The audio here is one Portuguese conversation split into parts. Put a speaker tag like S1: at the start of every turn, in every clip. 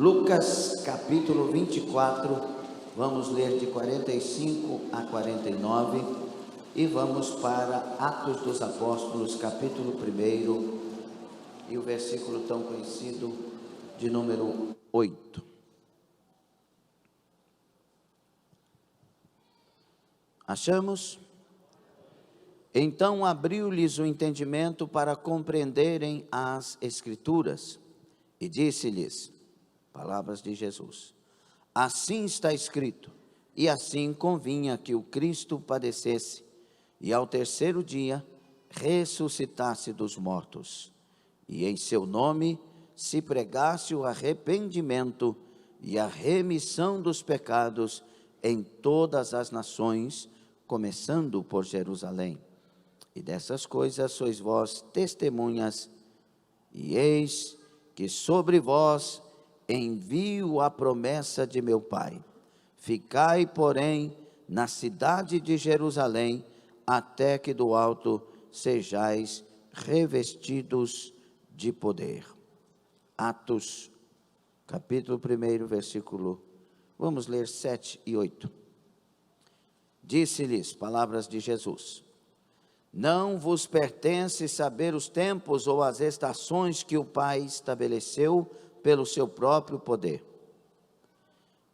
S1: Lucas capítulo 24, vamos ler de 45 a 49 e vamos para Atos dos Apóstolos, capítulo 1 e o versículo tão conhecido de número 8. Achamos? Então abriu-lhes o entendimento para compreenderem as Escrituras e disse-lhes, palavras de Jesus: assim está escrito, e assim convinha que o Cristo padecesse e ao terceiro dia ressuscitasse dos mortos, e em seu nome se pregasse o arrependimento e a remissão dos pecados em todas as nações, começando por Jerusalém. E dessas coisas sois vós testemunhas, e eis que sobre vós envio a promessa de meu Pai. Ficai, porém, na cidade de Jerusalém, até que do alto sejais revestidos de poder. Atos, capítulo 1, versículo, vamos ler 7 e 8. Disse-lhes, palavras de Jesus: não vos pertence saber os tempos ou as estações que o Pai estabeleceu pelo seu próprio poder.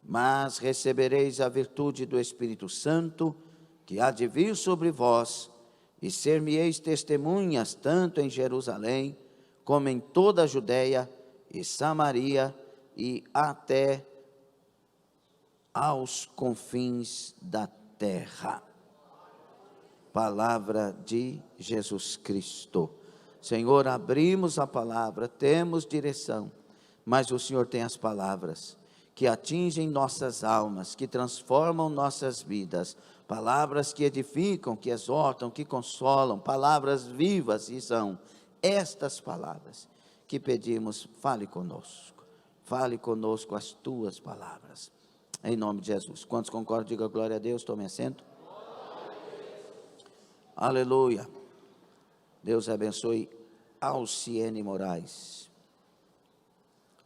S1: Mas recebereis a virtude do Espírito Santo, que há de vir sobre vós, e ser-me-eis testemunhas tanto em Jerusalém, como em toda a Judeia e Samaria, e até aos confins da terra. Palavra de Jesus Cristo. Senhor, abrimos a palavra, temos direção, mas o Senhor tem as palavras que atingem nossas almas, que transformam nossas vidas, palavras que edificam, que exortam, que consolam, palavras vivas, e são estas palavras que pedimos. Fale conosco as tuas palavras, em nome de Jesus. Quantos concordam, diga glória a Deus. Tome assento. Aleluia. Deus abençoe Alciene Moraes,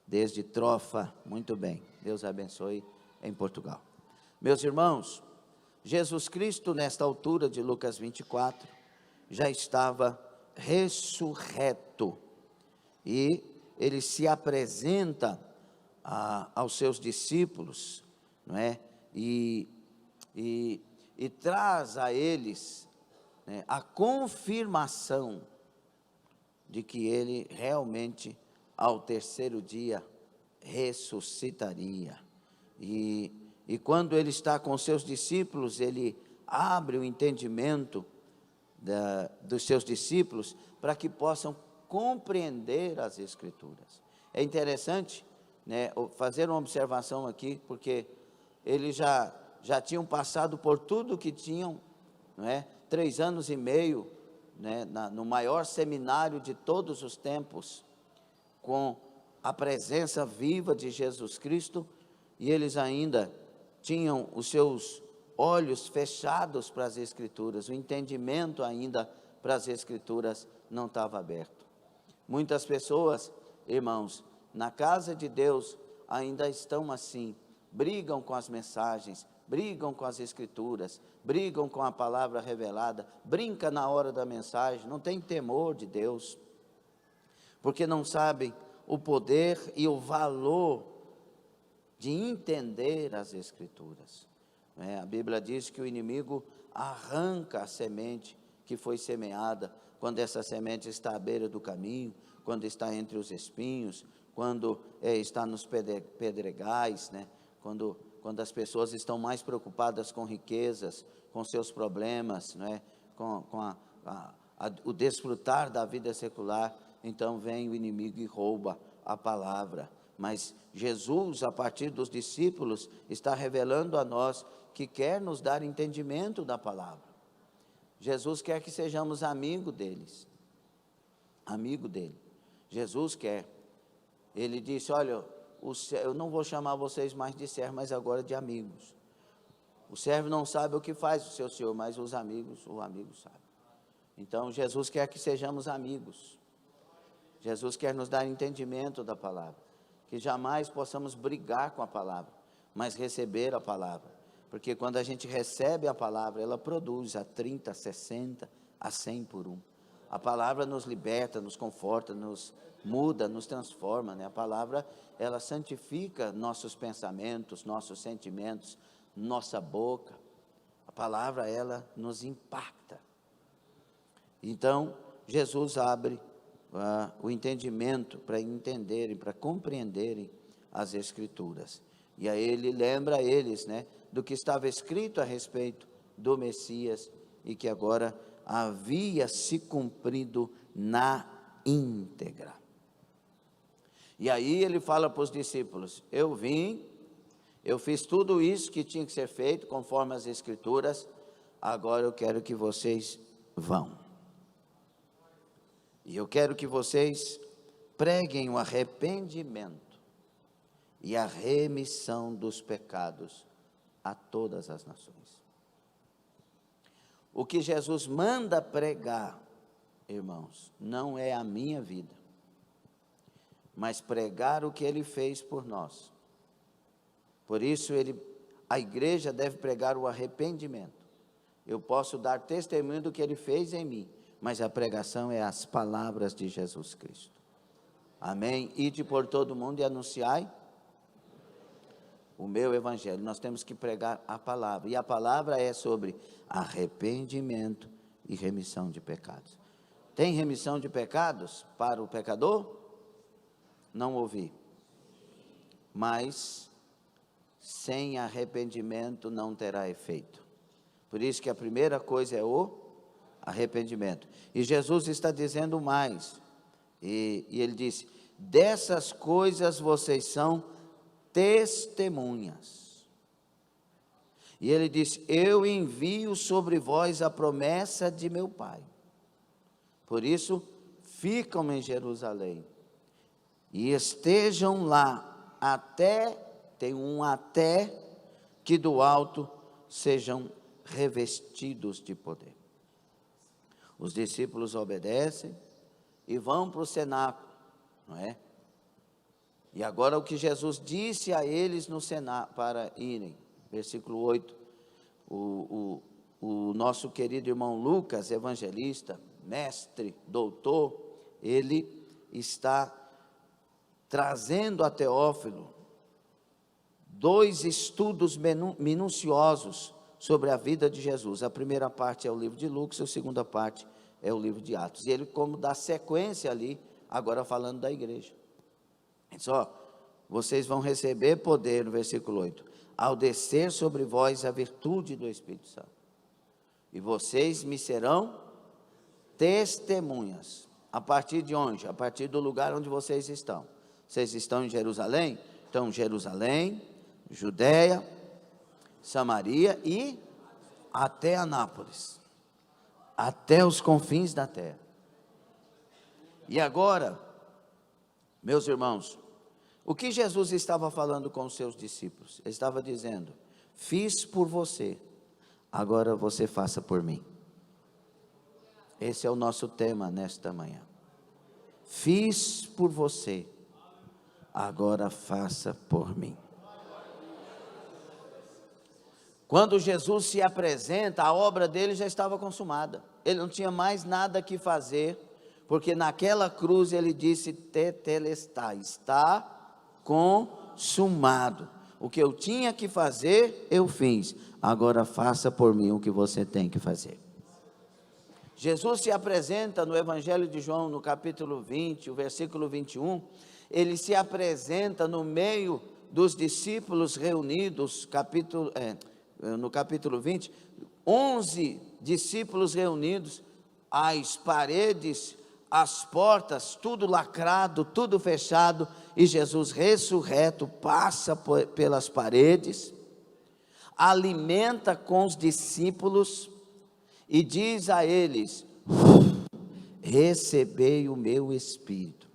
S1: desde Trofa, muito bem, Deus abençoe em Portugal. Meus irmãos, Jesus Cristo, nesta altura de Lucas 24, já estava ressurreto, e ele se apresenta aos seus discípulos, não é? E traz a eles a confirmação de que ele realmente, ao terceiro dia, ressuscitaria. E quando ele está com seus discípulos, ele abre o entendimento dos seus discípulos para que possam compreender as Escrituras. É interessante, fazer uma observação aqui, porque eles já tinham passado por tudo que tinham, 3 anos e meio, no maior seminário de todos os tempos, com a presença viva de Jesus Cristo, e eles ainda tinham os seus olhos fechados para as Escrituras, o entendimento ainda para as Escrituras não estava aberto. Muitas pessoas, irmãos, na casa de Deus ainda estão assim, brigam com as mensagens, brigam com as Escrituras, brigam com a palavra revelada, brinca na hora da mensagem, não tem temor de Deus, porque não sabem o poder e o valor de entender as Escrituras. A Bíblia diz que o inimigo arranca a semente que foi semeada, quando essa semente está à beira do caminho, quando está entre os espinhos, quando está nos pedregais, quando as pessoas estão mais preocupadas com riquezas, com seus problemas, com o desfrutar da vida secular, então vem o inimigo e rouba a palavra. Mas Jesus, a partir dos discípulos, está revelando a nós que quer nos dar entendimento da palavra. Jesus quer que sejamos amigo deles, amigo dele. Jesus quer. Ele disse: olha, eu não vou chamar vocês mais de servo, mas agora de amigos. O servo não sabe o que faz o seu senhor, mas o amigo sabe. Então Jesus quer que sejamos amigos. Jesus quer nos dar entendimento da palavra, que jamais possamos brigar com a palavra, mas receber a palavra. Porque quando a gente recebe a palavra, ela produz a 30, a 60, a 100 por um. A palavra nos liberta, nos conforta, nos muda, nos transforma, né? A palavra, ela santifica nossos pensamentos, nossos sentimentos, nossa boca. A palavra, ela nos impacta. Então, Jesus abre o entendimento para entenderem, para compreenderem as Escrituras. E aí ele lembra a eles, né, do que estava escrito a respeito do Messias e que agora havia se cumprido na íntegra. E aí ele fala para os discípulos: eu vim, eu fiz tudo isso que tinha que ser feito conforme as Escrituras, agora eu quero que vocês vão. E eu quero que vocês preguem o arrependimento e a remissão dos pecados a todas as nações. O que Jesus manda pregar, irmãos, não é a minha vida, mas pregar o que Ele fez por nós. Por isso a igreja deve pregar o arrependimento. Eu posso dar testemunho do que Ele fez em mim, mas a pregação é as palavras de Jesus Cristo. Amém? Ide por todo mundo e anunciai o meu evangelho. Nós temos que pregar a palavra, e a palavra é sobre arrependimento e remissão de pecados. Tem remissão de pecados para o pecador? Não ouvi. Mas sem arrependimento não terá efeito. Por isso que a primeira coisa é o arrependimento. E Jesus está dizendo mais, e ele disse: dessas coisas vocês são testemunhas. E ele disse: eu envio sobre vós a promessa de meu Pai. Por isso, ficam em Jerusalém e estejam lá tem um até que do alto sejam revestidos de poder. Os discípulos obedecem e vão para o cenáculo, não é? E agora o que Jesus disse a eles no cenáculo para irem, versículo 8, o nosso querido irmão Lucas, evangelista, mestre, doutor, ele está trazendo a Teófilo 2 estudos minuciosos sobre a vida de Jesus. A primeira parte é o livro de Lucas, a segunda parte é o livro de Atos. E ele, como dá sequência ali, agora falando da igreja. Ele diz: vocês vão receber poder, no versículo 8, ao descer sobre vós a virtude do Espírito Santo. E vocês me serão testemunhas. A partir de onde? A partir do lugar onde vocês estão. Vocês estão em Jerusalém? Então, Jerusalém, Judeia, Samaria e até Anápolis, até os confins da terra. E agora, meus irmãos, o que Jesus estava falando com os seus discípulos? Ele estava dizendo: fiz por você, agora você faça por mim. Esse é o nosso tema nesta manhã. Fiz por você, agora faça por mim. Quando Jesus se apresenta, a obra dele já estava consumada. Ele não tinha mais nada que fazer, porque naquela cruz ele disse: tetelestai, está consumado. O que eu tinha que fazer, eu fiz. Agora faça por mim o que você tem que fazer. Jesus se apresenta no Evangelho de João, no capítulo 20, o versículo 21, ele se apresenta no meio dos discípulos reunidos, no capítulo 20, 11 discípulos reunidos, as paredes, as portas, tudo lacrado, tudo fechado, e Jesus ressurreto passa pelas paredes, alimenta com os discípulos e diz a eles: recebei o meu Espírito.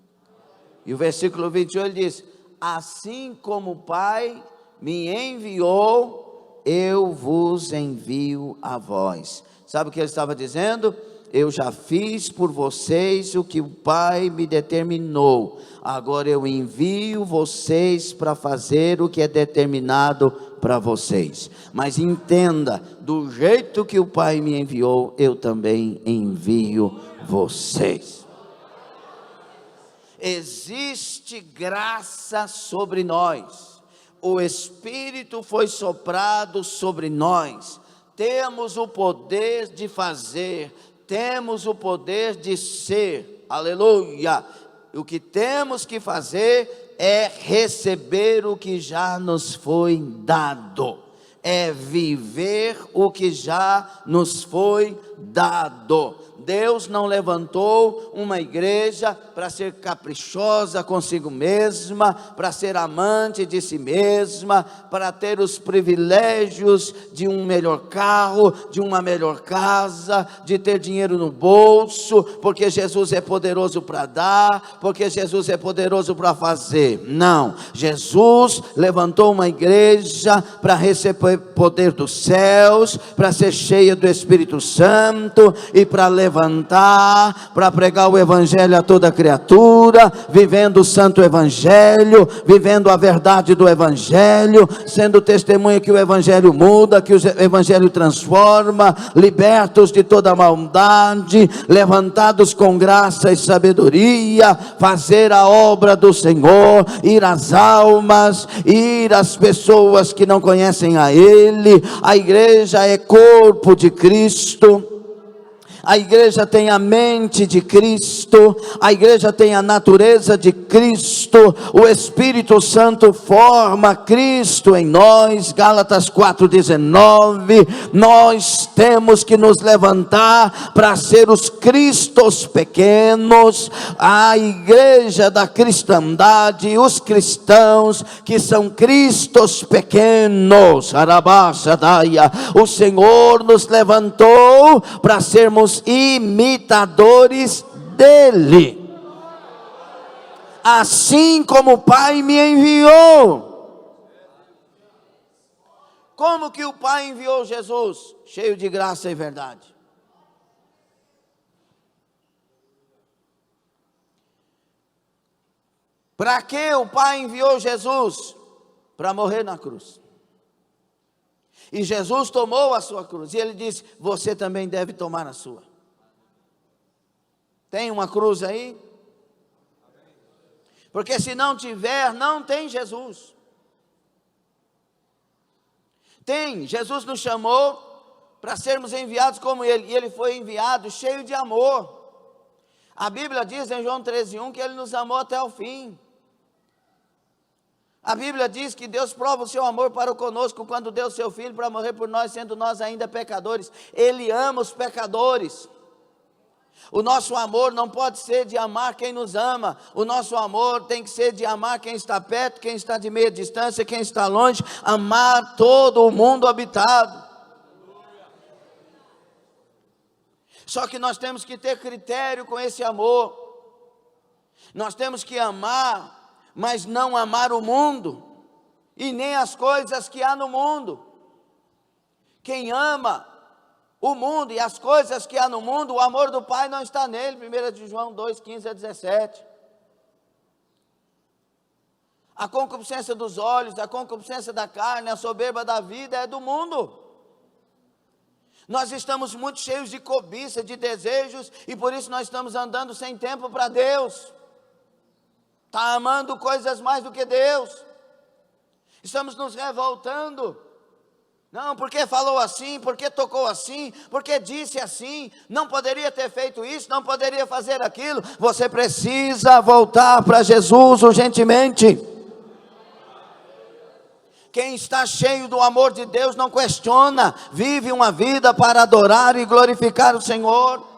S1: E o versículo 21 ele diz: assim como o Pai me enviou, eu vos envio a vós. Sabe o que ele estava dizendo? eu já fiz por vocês o que o Pai me determinou. Agora eu envio vocês para fazer o que é determinado para vocês. Mas entenda, do jeito que o Pai me enviou, eu também envio vocês. Existe graça sobre nós. O Espírito foi soprado sobre nós. Temos o poder de fazer, temos o poder de ser, aleluia. O que temos que fazer é receber o que já nos foi dado, é viver o que já nos foi dado. Deus não levantou uma igreja para ser caprichosa consigo mesma, para ser amante de si mesma, para ter os privilégios de um melhor carro, de uma melhor casa, de ter dinheiro no bolso, porque Jesus é poderoso para dar, porque Jesus é poderoso para fazer. Não, Jesus levantou uma igreja para receber poder dos céus, para ser cheia do Espírito Santo e para levantar, para pregar o Evangelho a toda criatura, vivendo o santo Evangelho, vivendo a verdade do Evangelho, sendo testemunha que o Evangelho muda, que o Evangelho transforma, libertos de toda maldade, levantados com graça e sabedoria, fazer a obra do Senhor, ir às almas, ir às pessoas que não conhecem a Ele. A igreja é corpo de Cristo. A igreja tem a mente de Cristo, a igreja tem a natureza de Cristo, o Espírito Santo forma Cristo em nós. Gálatas 4,19, nós temos que nos levantar para ser os cristos pequenos, a igreja da cristandade, os cristãos que são cristos pequenos. O Senhor nos levantou para sermos imitadores dele, assim como o Pai me enviou. Como que o Pai enviou Jesus? Cheio de graça e verdade. Para que o Pai enviou Jesus? Para morrer na cruz. E Jesus tomou a sua cruz, e ele disse, você também deve tomar a sua. Tem uma cruz aí? Porque se não tiver, não tem Jesus. Tem, Jesus nos chamou para sermos enviados como Ele, e Ele foi enviado cheio de amor. A Bíblia diz em João 13:1 que Ele nos amou até o fim. A Bíblia diz que Deus prova o seu amor para conosco quando deu o seu Filho para morrer por nós, sendo nós ainda pecadores. Ele ama os pecadores. O nosso amor não pode ser de amar quem nos ama. O nosso amor tem que ser de amar quem está perto, quem está de meia distância, quem está longe. Amar todo o mundo habitado. Só que nós temos que ter critério com esse amor. Nós temos que amar, mas não amar o mundo, e nem as coisas que há no mundo. Quem ama o mundo e as coisas que há no mundo, o amor do Pai não está nele. 1 João 2:15-17. A concupiscência dos olhos, a concupiscência da carne, a soberba da vida é do mundo. Nós estamos muito cheios de cobiça, de desejos, e por isso nós estamos andando sem tempo para Deus. Está amando coisas mais do que Deus. Estamos nos revoltando. Não, porque falou assim, porque tocou assim, porque disse assim, não poderia ter feito isso, não poderia fazer aquilo. Você precisa voltar para Jesus urgentemente. Quem está cheio do amor de Deus não questiona, vive uma vida para adorar e glorificar o Senhor.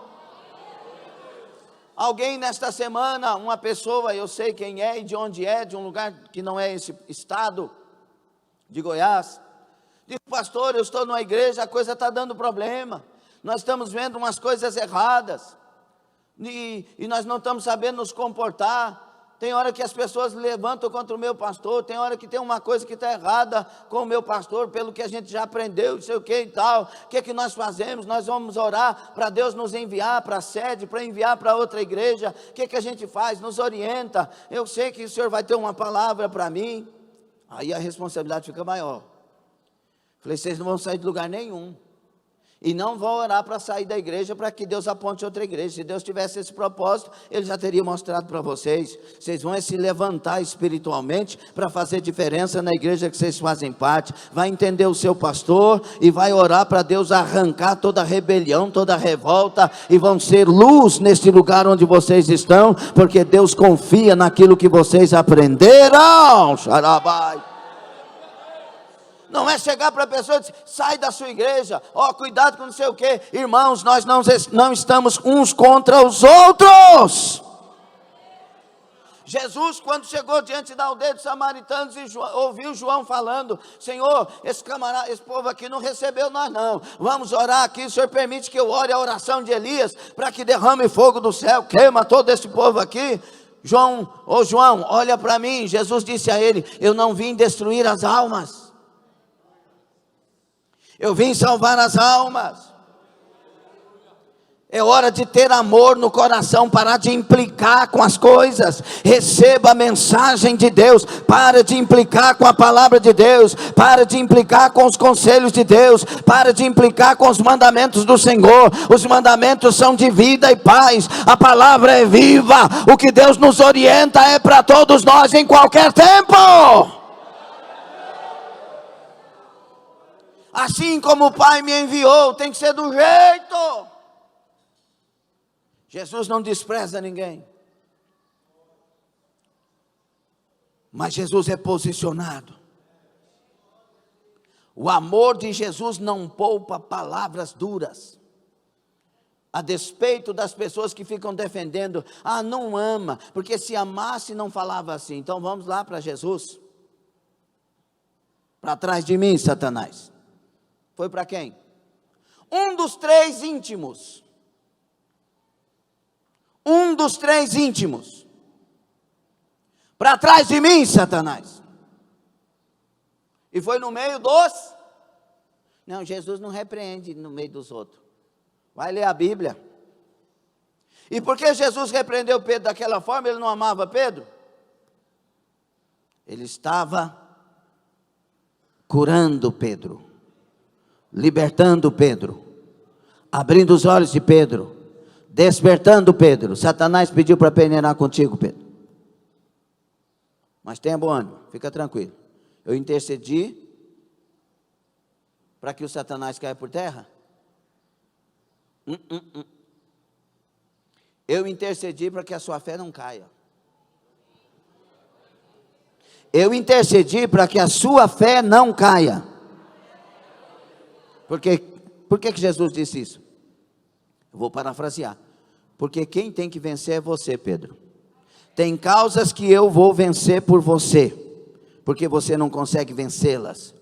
S1: Alguém nesta semana, uma pessoa, eu sei quem é e de onde é, de um lugar que não é esse estado, de Goiás, disse, pastor, eu estou numa igreja, a coisa está dando problema, nós estamos vendo umas coisas erradas, e nós não estamos sabendo nos comportar, Tem hora que as pessoas levantam contra o meu pastor, tem hora que tem uma coisa que está errada com o meu pastor, pelo que a gente já aprendeu, não sei o que e tal. O que é que nós fazemos? Nós vamos orar para Deus nos enviar para a sede, para enviar para outra igreja. O que é que a gente faz? Nos orienta. Eu sei que o Senhor vai ter uma palavra para mim. Aí a responsabilidade fica maior. Falei, vocês não vão sair de lugar nenhum. E não vão orar para sair da igreja, para que Deus aponte outra igreja. Se Deus tivesse esse propósito, Ele já teria mostrado para vocês. Vocês vão se levantar espiritualmente, para fazer diferença na igreja que vocês fazem parte. Vai entender o seu pastor, e vai orar para Deus arrancar toda rebelião, toda revolta, e vão ser luz neste lugar onde vocês estão, porque Deus confia naquilo que vocês aprenderam. Xarabai. Não é chegar para a pessoa e dizer, sai da sua igreja, cuidado com não sei o que. Irmãos, nós não estamos uns contra os outros. Jesus, quando chegou diante da aldeia dos samaritanos e ouviu João falando, Senhor, esse povo aqui não recebeu nós não, vamos orar aqui, o Senhor permite que eu ore a oração de Elias, para que derrame fogo do céu, queima todo esse povo aqui. João, olha para mim. Jesus disse a ele, eu não vim destruir as almas, eu vim salvar as almas. É hora de ter amor no coração, parar de implicar com as coisas. Receba a mensagem de Deus, para de implicar com a palavra de Deus, para de implicar com os conselhos de Deus, para de implicar com os mandamentos do Senhor. Os mandamentos são de vida e paz, a palavra é viva, o que Deus nos orienta é para todos nós em qualquer tempo. Assim como o Pai me enviou, tem que ser do jeito. Jesus não despreza ninguém, mas Jesus é posicionado. O amor de Jesus não poupa palavras duras, a despeito das pessoas que ficam defendendo, não ama, porque se amasse não falava assim. Então vamos lá para Jesus. Para trás de mim, Satanás. Foi para quem? Um dos três íntimos. Para trás de mim, Satanás. E foi no meio dos... Não, Jesus não repreende no meio dos outros. Vai ler a Bíblia. E por que Jesus repreendeu Pedro daquela forma? Ele não amava Pedro? Ele estava curando Pedro, libertando Pedro, abrindo os olhos de Pedro, despertando Pedro. Satanás pediu para peneirar contigo, Pedro, mas tenha bom ânimo, fica tranquilo. Eu intercedi para que o Satanás caia por terra. Eu intercedi para que a sua fé não caia. Eu intercedi para que a sua fé não caia. Por que Jesus disse isso? Eu vou parafrasear. Porque quem tem que vencer é você, Pedro. Tem causas que eu vou vencer por você, porque você não consegue vencê-las.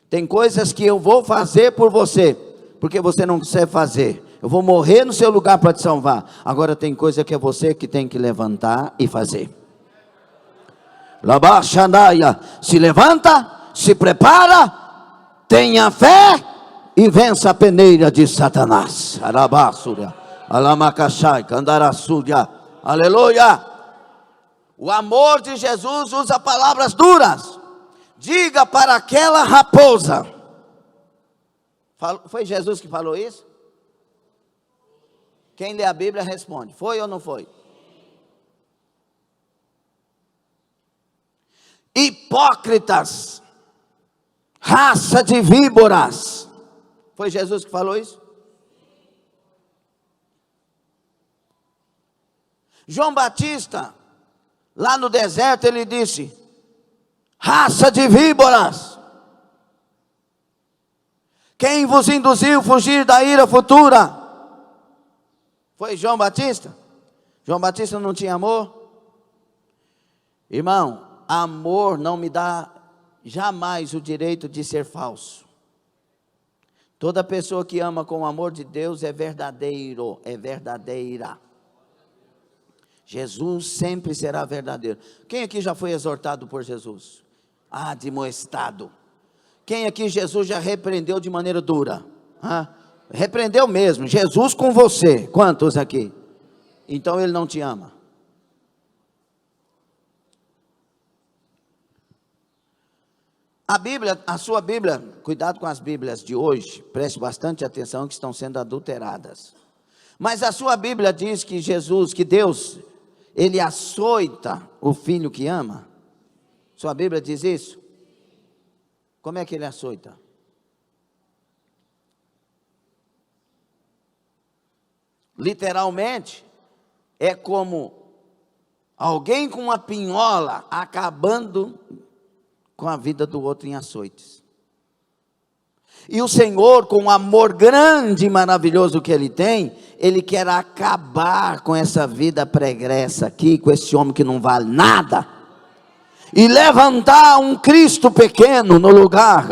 S1: Tem coisas que eu vou fazer por você, porque você não consegue fazer. Eu vou morrer no seu lugar para te salvar. Agora tem coisa que é você que tem que levantar e fazer. Labaxandaia, se levanta, se prepara, tenha fé e vença a peneira de Satanás. Arabassúria, alamacachai, candarassúria, aleluia. O amor de Jesus usa palavras duras. Diga para aquela raposa. Foi Jesus que falou isso? Quem lê a Bíblia responde, foi ou não foi? Hipócritas, raça de víboras. Foi Jesus que falou isso? João Batista, lá no deserto, ele disse, raça de víboras, quem vos induziu a fugir da ira futura? Foi João Batista? João Batista não tinha amor? Irmão, amor não me dá jamais o direito de ser falso. Toda pessoa que ama com o amor de Deus é verdadeiro, é verdadeira. Jesus sempre será verdadeiro. Quem aqui já foi exortado por Jesus? Admoestado. Quem aqui Jesus já repreendeu de maneira dura? Repreendeu mesmo, Jesus com você. Quantos aqui? Então ele não te ama. A Bíblia, a sua Bíblia, cuidado com as Bíblias de hoje, preste bastante atenção que estão sendo adulteradas. Mas a sua Bíblia diz que Jesus, que Deus, Ele açoita o filho que ama. Sua Bíblia diz isso? Como é que Ele açoita? Literalmente, é como alguém com uma pinhola acabando com a vida do outro em açoites. E o Senhor, com o amor grande e maravilhoso que Ele tem, Ele quer acabar com essa vida pregressa aqui, com esse homem que não vale nada, e levantar um Cristo pequeno no lugar,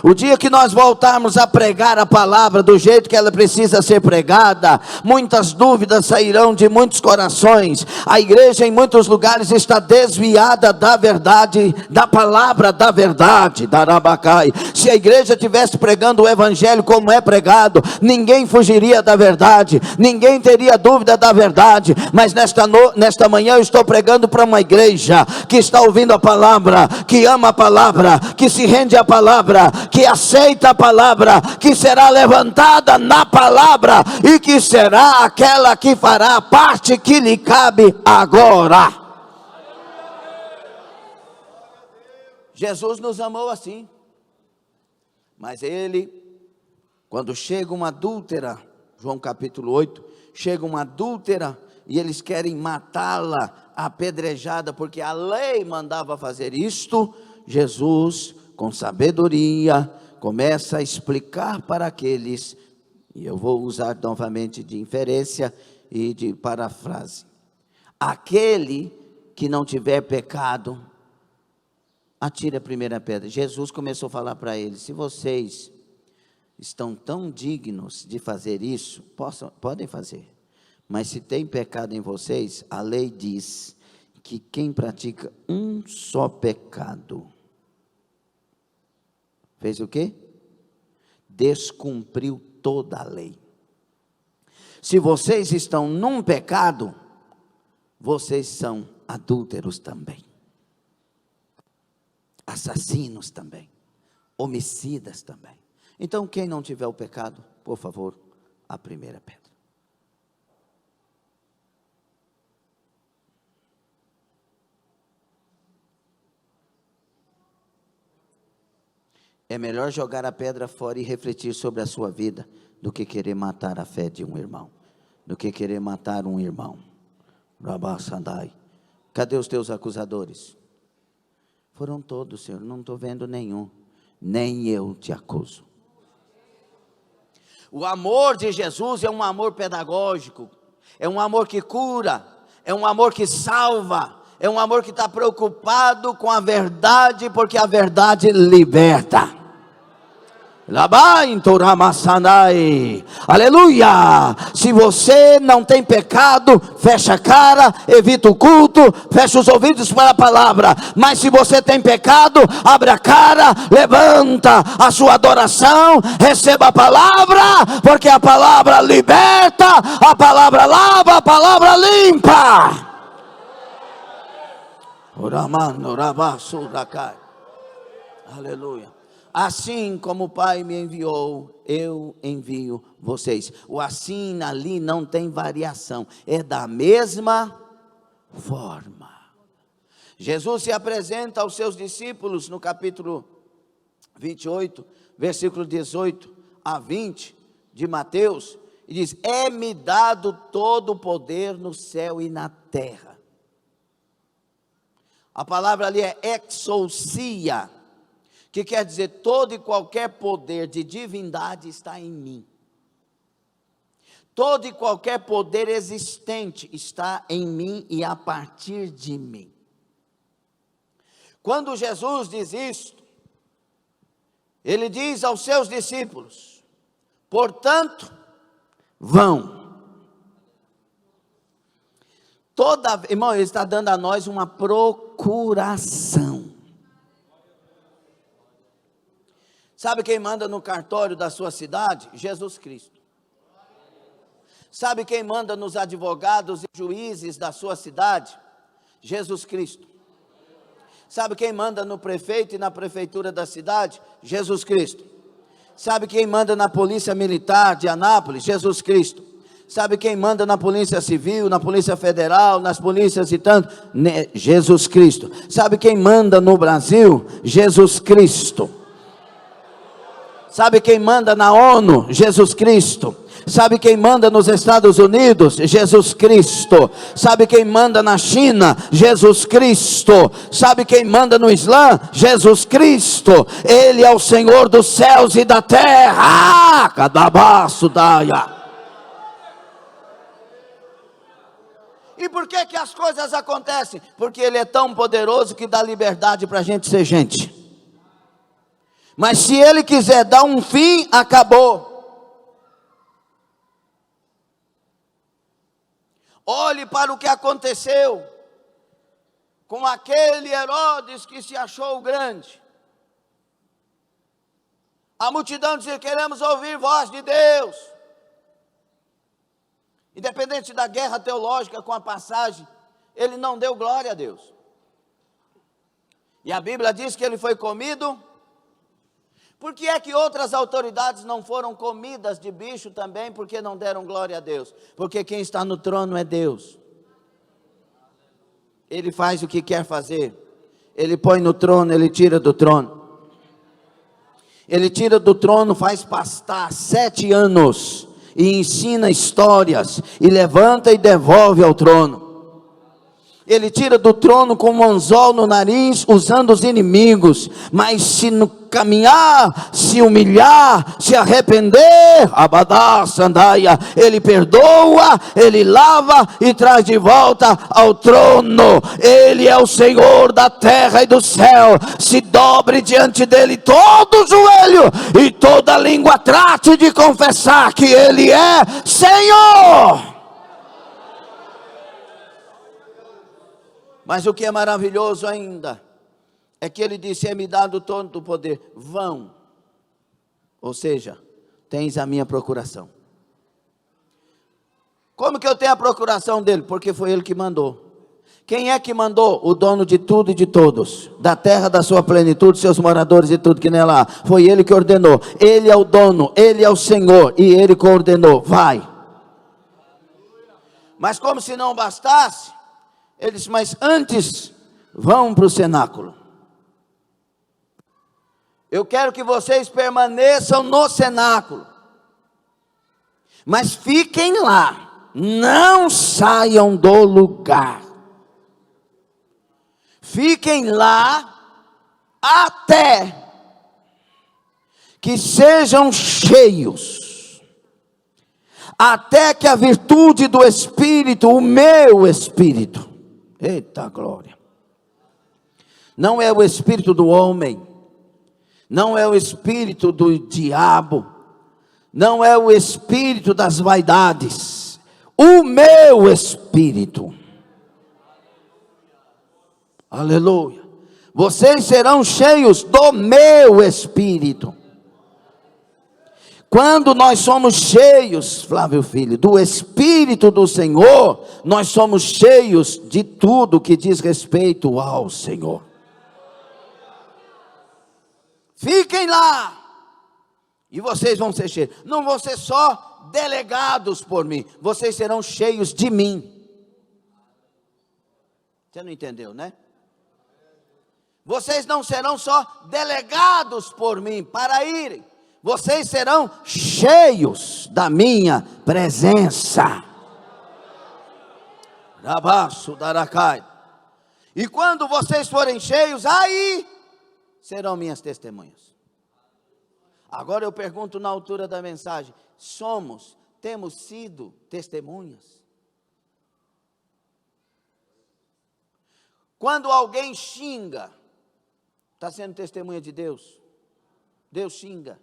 S1: o dia que nós voltarmos a pregar a palavra do jeito que ela precisa ser pregada, muitas dúvidas sairão de muitos corações. A igreja em muitos lugares está desviada da verdade, da palavra da verdade. Se a igreja estivesse pregando o evangelho como é pregado, ninguém fugiria da verdade, ninguém teria dúvida da verdade. Mas nesta manhã eu estou pregando para uma igreja que está ouvindo a palavra, que ama a palavra, que se rende à palavra, que aceita a palavra, que será levantada na palavra e que será aquela que fará a parte que lhe cabe agora. Jesus nos amou assim, mas Ele, quando chega uma adúltera, João capítulo 8, chega uma adúltera e eles querem matá-la apedrejada, porque a lei mandava fazer isto. Jesus, com sabedoria, começa a explicar para aqueles, e eu vou usar novamente de inferência e de parafrase: aquele que não tiver pecado, atire a primeira pedra. Jesus começou a falar para eles: se vocês estão tão dignos de fazer isso, podem fazer, mas se tem pecado em vocês, a lei diz que quem pratica um só pecado, fez o quê? Descumpriu toda a lei. Se vocês estão num pecado, vocês são adúlteros também, assassinos também, homicidas também. Então quem não tiver o pecado, por favor, a primeira pedra. É melhor jogar a pedra fora e refletir sobre a sua vida, do que querer matar a fé de um irmão, do que querer matar um irmão. Cadê os teus acusadores? Foram todos, Senhor, não estou vendo nenhum, nem eu te acuso. O amor de Jesus é um amor pedagógico, é um amor que cura, é um amor que salva, é um amor que está preocupado com a verdade, porque a verdade liberta. Aleluia! Se você não tem pecado, fecha a cara, evita o culto, fecha os ouvidos para a palavra. Mas se você tem pecado, abre a cara, levanta a sua adoração, receba a palavra, porque a palavra liberta, a palavra lava, a palavra limpa. Aleluia. Assim como o Pai me enviou, eu envio vocês. O assim ali não tem variação, é da mesma forma. Jesus se apresenta aos seus discípulos no capítulo 28, versículo 18 a 20 de Mateus, e diz: é-me dado todo o poder no céu e na terra. A palavra ali é exousia, que quer dizer todo e qualquer poder de divindade está em mim. Todo e qualquer poder existente está em mim e a partir de mim. Quando Jesus diz isto, Ele diz aos seus discípulos: portanto, vão. Irmão, ele está dando a nós uma procuração. Sabe quem manda no cartório da sua cidade? Jesus Cristo. Sabe quem manda nos advogados e juízes da sua cidade? Jesus Cristo. Sabe quem manda no prefeito e na prefeitura da cidade? Jesus Cristo. Sabe quem manda na polícia militar de Anápolis? Jesus Cristo. Sabe quem manda na polícia civil, na polícia federal, nas polícias e tanto? Jesus Cristo. Sabe quem manda no Brasil? Jesus Cristo. Sabe quem manda na ONU? Jesus Cristo. Sabe quem manda nos Estados Unidos? Jesus Cristo. Sabe quem manda na China? Jesus Cristo. Sabe quem manda no Islã? Jesus Cristo. Ele é o Senhor dos céus e da terra. Cadabaço daia. E por que que as coisas acontecem? Porque Ele é tão poderoso que dá liberdade para a gente ser gente. Mas se Ele quiser dar um fim, acabou. Olhe para o que aconteceu com aquele Herodes que se achou grande. A multidão dizia: queremos ouvir voz de Deus. Independente da guerra teológica com a passagem, ele não deu glória a Deus. E a Bíblia diz que ele foi comido. Por que é que outras autoridades não foram comidas de bicho também? Porque não deram glória a Deus? Porque quem está no trono é Deus. Ele faz o que quer fazer. Ele põe no trono, ele tira do trono. Ele tira do trono, faz pastar 7 anos e ensina histórias e levanta e devolve ao trono. Ele tira do trono com um anzol no nariz, usando os inimigos. Mas se no caminhar, se humilhar, se arrepender, abadá, sandaia, ele perdoa, ele lava e traz de volta ao trono. Ele é o Senhor da terra e do céu. Se dobre diante dele todo o joelho e toda língua trate de confessar que ele é Senhor. Mas o que é maravilhoso ainda é que ele disse: é-me dado todo o poder. Vão. Ou seja, tens a minha procuração. Como que eu tenho a procuração dele? Porque foi ele que mandou. Quem é que mandou? O dono de tudo e de todos, da terra, da sua plenitude, seus moradores e tudo que nela há. Foi ele que ordenou. Ele é o dono, ele é o Senhor, e ele coordenou. Vai. Mas como se não bastasse, ele disse: mas antes, vão para o cenáculo. Eu quero que vocês permaneçam no cenáculo, mas fiquem lá, não saiam do lugar. Fiquem lá até que sejam cheios, até que a virtude do Espírito, o meu Espírito, eita glória, não é o espírito do homem, não é o espírito do diabo, não é o espírito das vaidades, o meu Espírito, aleluia, vocês serão cheios do meu Espírito. Quando nós somos cheios, Flávio Filho, do Espírito do Senhor, nós somos cheios de tudo que diz respeito ao Senhor. Fiquem lá, e vocês vão ser cheios. Não vão ser só delegados por mim, vocês serão cheios de mim. Você não entendeu, né? Vocês não serão só delegados por mim para irem. Vocês serão cheios da minha presença. Rabaço daracai. E quando vocês forem cheios, aí serão minhas testemunhas. Agora eu pergunto na altura da mensagem: temos sido testemunhas? Quando alguém xinga, está sendo testemunha de Deus? Deus xinga.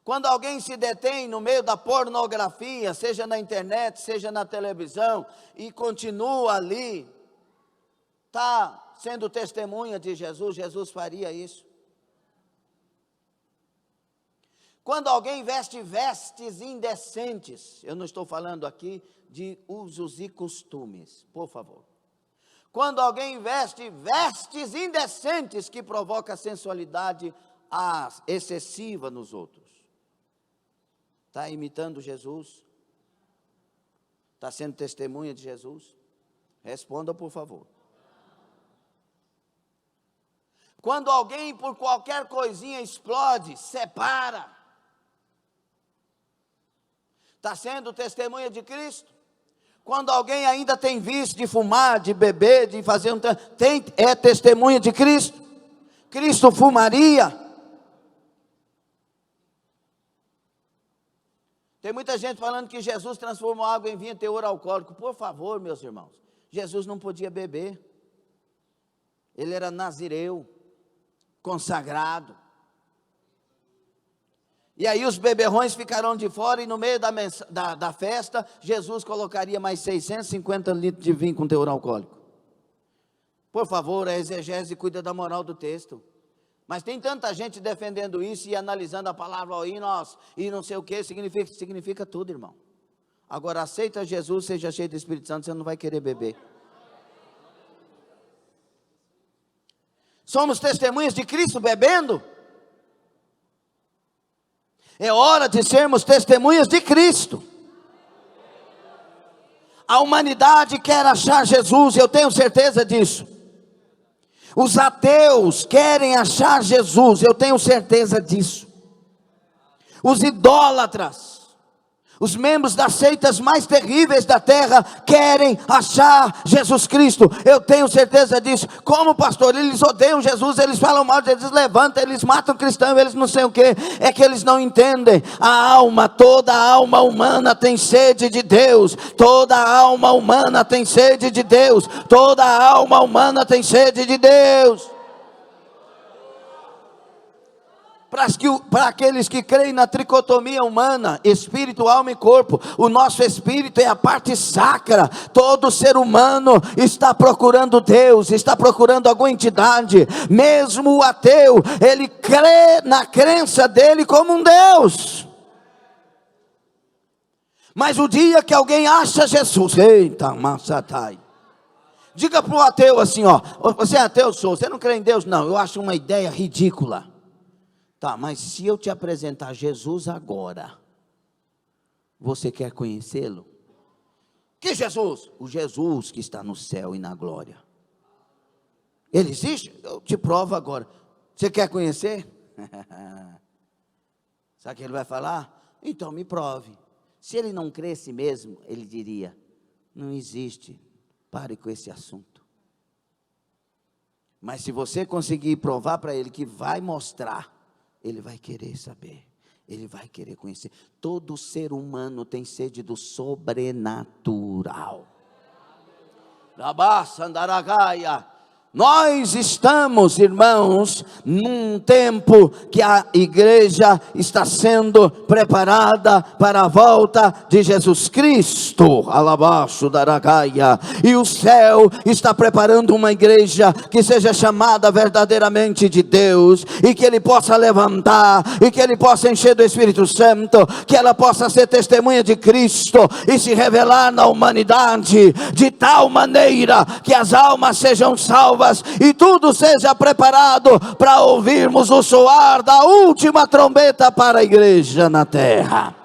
S1: Quando alguém se detém no meio da pornografia, seja na internet, seja na televisão, e continua ali, está sendo testemunha de Jesus, Jesus faria isso. Quando alguém veste vestes indecentes, eu não estou falando aqui de usos e costumes, por favor. Quando alguém veste vestes indecentes que provoca sensualidade excessiva nos outros, está imitando Jesus? Está sendo testemunha de Jesus? Responda, por favor. Quando alguém por qualquer coisinha explode, separa, está sendo testemunha de Cristo? Quando alguém ainda tem vício de fumar, de beber, de fazer é testemunha de Cristo? Cristo fumaria? Tem muita gente falando que Jesus transformou água em vinho, teor alcoólico. Por favor, meus irmãos, Jesus não podia beber. Ele era nazireu, consagrado. E aí os beberrões ficarão de fora, e no meio da festa, Jesus colocaria mais 650 litros de vinho com teor alcoólico. Por favor, a exegese cuida da moral do texto. Mas tem tanta gente defendendo isso e analisando a palavra oínos e não sei o que, significa tudo, irmão. Agora, aceita Jesus, seja cheio do Espírito Santo, você não vai querer beber. Somos testemunhas de Cristo bebendo? É hora de sermos testemunhas de Cristo. A humanidade quer achar Jesus, eu tenho certeza disso. Os ateus querem achar Jesus, eu tenho certeza disso. Os idólatras, os membros das seitas mais terríveis da terra querem achar Jesus Cristo, eu tenho certeza disso. Como pastor, eles odeiam Jesus, eles falam mal, eles levantam, eles matam cristãos, eles não sei o que, é que eles não entendem. Toda alma humana tem sede de Deus, toda alma humana tem sede de Deus, toda alma humana tem sede de Deus. Para aqueles que creem na tricotomia humana, espírito, alma e corpo, o nosso espírito é a parte sacra. Todo ser humano está procurando Deus, está procurando alguma entidade. Mesmo o ateu, ele crê na crença dele como um Deus. Mas o dia que alguém acha Jesus, eita, massatai. Diga para o ateu assim, você é ateu? Sou. Você não crê em Deus? Não, eu acho uma ideia ridícula. Tá, mas se eu te apresentar Jesus agora, você quer conhecê-lo? Que Jesus? O Jesus que está no céu e na glória. Ele existe? Eu te provo agora. Você quer conhecer? Sabe o que ele vai falar? Então me prove. Se ele não cresce mesmo, ele diria, não existe, pare com esse assunto. Mas se você conseguir provar para ele que vai mostrar, ele vai querer saber, ele vai querer conhecer. Todo ser humano tem sede do sobrenatural. Rabaçandaragaia. Nós estamos, irmãos, num tempo que a igreja está sendo preparada para a volta de Jesus Cristo, alabaço da aragaia, e o céu está preparando uma igreja que seja chamada verdadeiramente de Deus, e que Ele possa levantar, e que Ele possa encher do Espírito Santo, que ela possa ser testemunha de Cristo, e se revelar na humanidade, de tal maneira que as almas sejam salvas, e tudo seja preparado para ouvirmos o soar da última trombeta para a igreja na terra.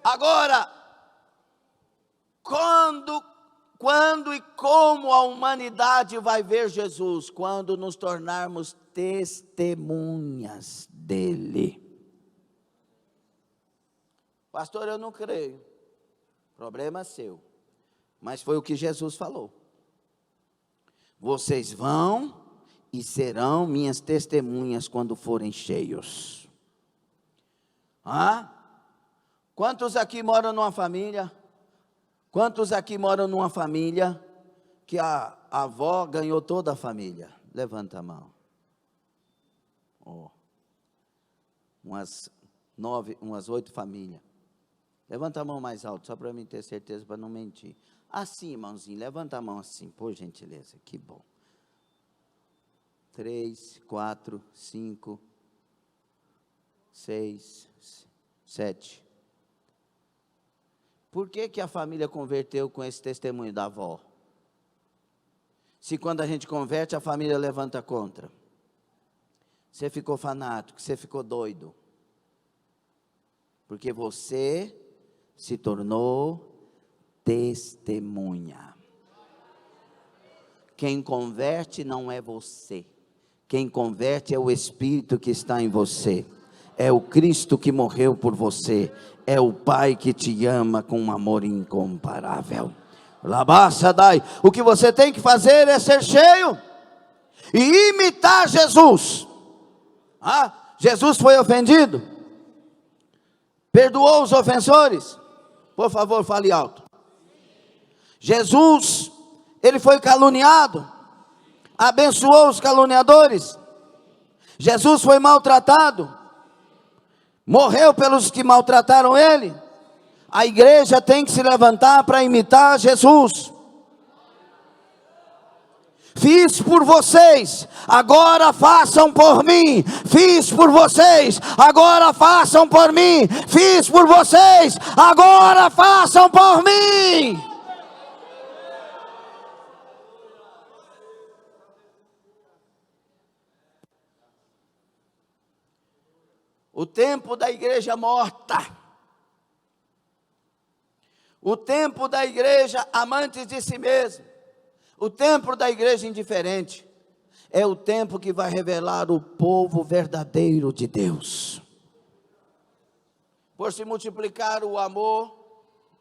S1: Agora, quando e como a humanidade vai ver Jesus? Quando nos tornarmos testemunhas dele. Pastor, eu não creio. Problema seu. Mas foi o que Jesus falou. Vocês vão e serão minhas testemunhas quando forem cheios. Quantos aqui moram numa família? Quantos aqui moram numa família que a avó ganhou toda a família? Levanta a mão. umas 8 famílias. Levanta a mão mais alto, só para mim ter certeza, para não mentir. Assim, irmãozinho, levanta a mão assim, por gentileza, que bom. 3, 4, 5, 6, 7. Por que a família converteu com esse testemunho da avó? Se quando a gente converte, a família levanta contra. Você ficou fanático, você ficou doido. Porque você se tornou testemunha. Quem converte não é você. Quem converte é o Espírito que está em você. É o Cristo que morreu por você. É o Pai que te ama com um amor incomparável. Labassadai. O que você tem que fazer é ser cheio e imitar Jesus. Jesus foi ofendido, perdoou os ofensores. Por favor, fale alto. Jesus, ele foi caluniado, abençoou os caluniadores. Jesus foi maltratado, morreu pelos que maltrataram ele. A igreja tem que se levantar para imitar Jesus. Fiz por vocês, agora façam por mim. Fiz por vocês, agora façam por mim. Fiz por vocês, agora façam por mim. O tempo da igreja morta, o tempo da igreja amante de si mesmo, o tempo da igreja indiferente, é o tempo que vai revelar o povo verdadeiro de Deus. Por se multiplicar o amor,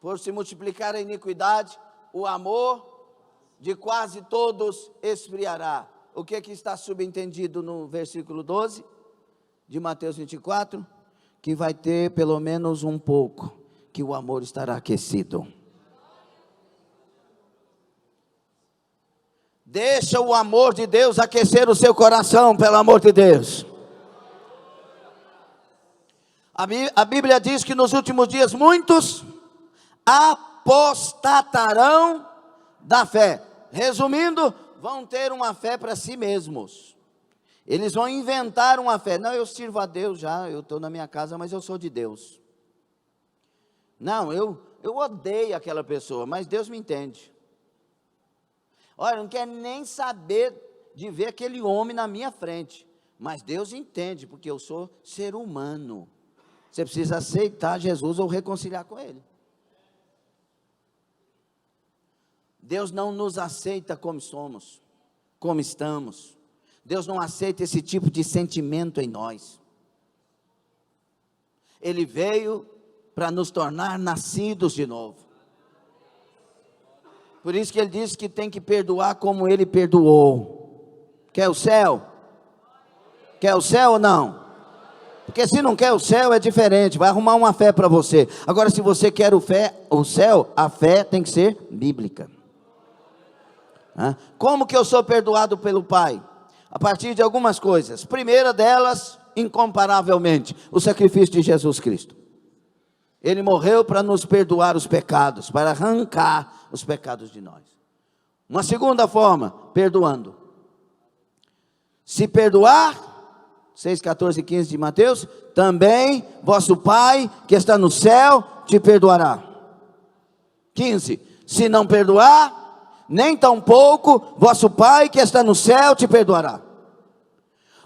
S1: por se multiplicar a iniquidade, o amor de quase todos esfriará. O que está subentendido no versículo 12 de Mateus 24? Que vai ter pelo menos um pouco, que o amor estará aquecido. Deixa o amor de Deus aquecer o seu coração, pelo amor de Deus. A Bíblia diz que nos últimos dias muitos apostatarão da fé. Resumindo, vão ter uma fé para si mesmos. Eles vão inventar uma fé. Não, eu sirvo a Deus já, eu estou na minha casa, mas eu sou de Deus. Não, eu odeio aquela pessoa, mas Deus me entende. Olha, não quer nem saber de ver aquele homem na minha frente, mas Deus entende, porque eu sou ser humano. Você precisa aceitar Jesus ou reconciliar com Ele. Deus não nos aceita como somos, como estamos. Deus não aceita esse tipo de sentimento em nós. Ele veio para nos tornar nascidos de novo. Por isso que ele diz que tem que perdoar como ele perdoou. Quer o céu? Quer o céu ou não? Porque se não quer o céu é diferente, vai arrumar uma fé para você. Agora se você quer o céu, a fé tem que ser bíblica. Como que eu sou perdoado pelo Pai? A partir de algumas coisas. Primeira delas, incomparavelmente, o sacrifício de Jesus Cristo. Ele morreu para nos perdoar os pecados, para arrancar os pecados de nós. Uma segunda forma, perdoando. Se perdoar, 6, 14 e 15 de Mateus, também vosso Pai que está no céu te perdoará. 15, se não perdoar, nem tampouco vosso Pai que está no céu te perdoará.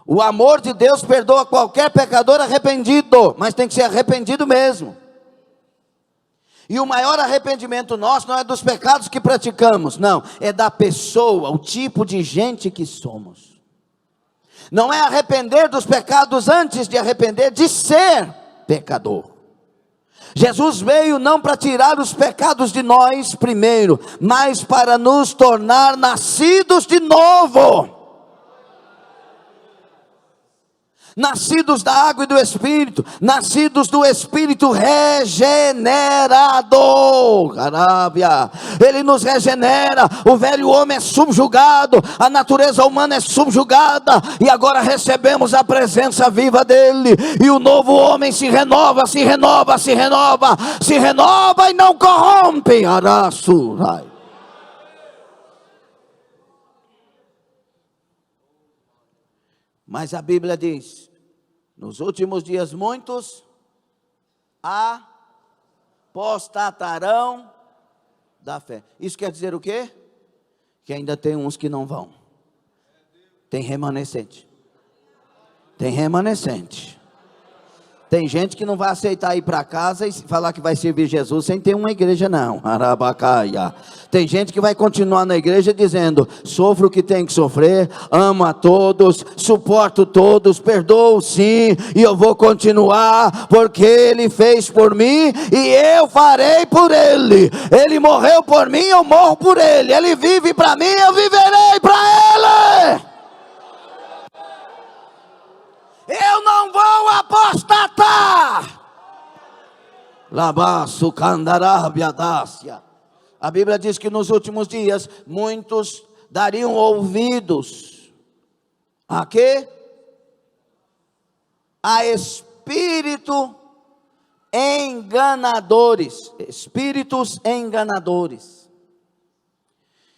S1: O amor de Deus perdoa qualquer pecador arrependido, mas tem que ser arrependido mesmo. E o maior arrependimento nosso não é dos pecados que praticamos, não, é da pessoa, o tipo de gente que somos. Não é arrepender dos pecados antes de arrepender de ser pecador. Jesus veio não para tirar os pecados de nós primeiro, mas para nos tornar nascidos de novo. nascidos da água e do Espírito, nascidos do Espírito regenerado. Arábia, Ele nos regenera. O velho homem é subjugado, a natureza humana é subjugada, e agora recebemos a presença viva dEle, e o novo homem se renova, se renova, se renova, se renova e não corrompe. Arasurai. Mas a Bíblia diz: nos últimos dias muitos apostatarão da fé. Isso quer dizer o quê? Que ainda tem uns que não vão. Tem remanescente. Tem remanescente. Tem gente que não vai aceitar ir para casa e falar que vai servir Jesus sem ter uma igreja, não. Arabacaia. Tem gente que vai continuar na igreja dizendo: sofro o que tem que sofrer, amo a todos, suporto todos, perdoo sim, e eu vou continuar, porque Ele fez por mim e eu farei por Ele. Ele morreu por mim, eu morro por Ele. Ele vive para mim, eu viverei para Ele. Eu não vou apostatar. Labaço candarábia. A Bíblia diz que nos últimos dias muitos dariam ouvidos a quê? A espírito enganadores, espíritos enganadores,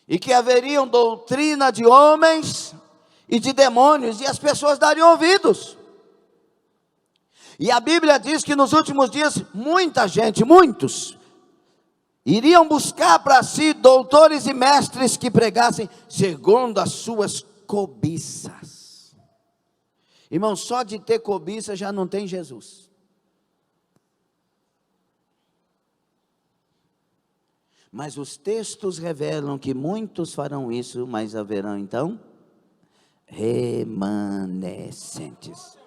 S1: e que haveriam doutrina de homens e de demônios, e as pessoas dariam ouvidos. E a Bíblia diz que nos últimos dias muita gente, muitos, iriam buscar para si doutores e mestres que pregassem segundo as suas cobiças. Irmão, só de ter cobiça já não tem Jesus. Mas os textos revelam que muitos farão isso, mas haverão então remanescentes.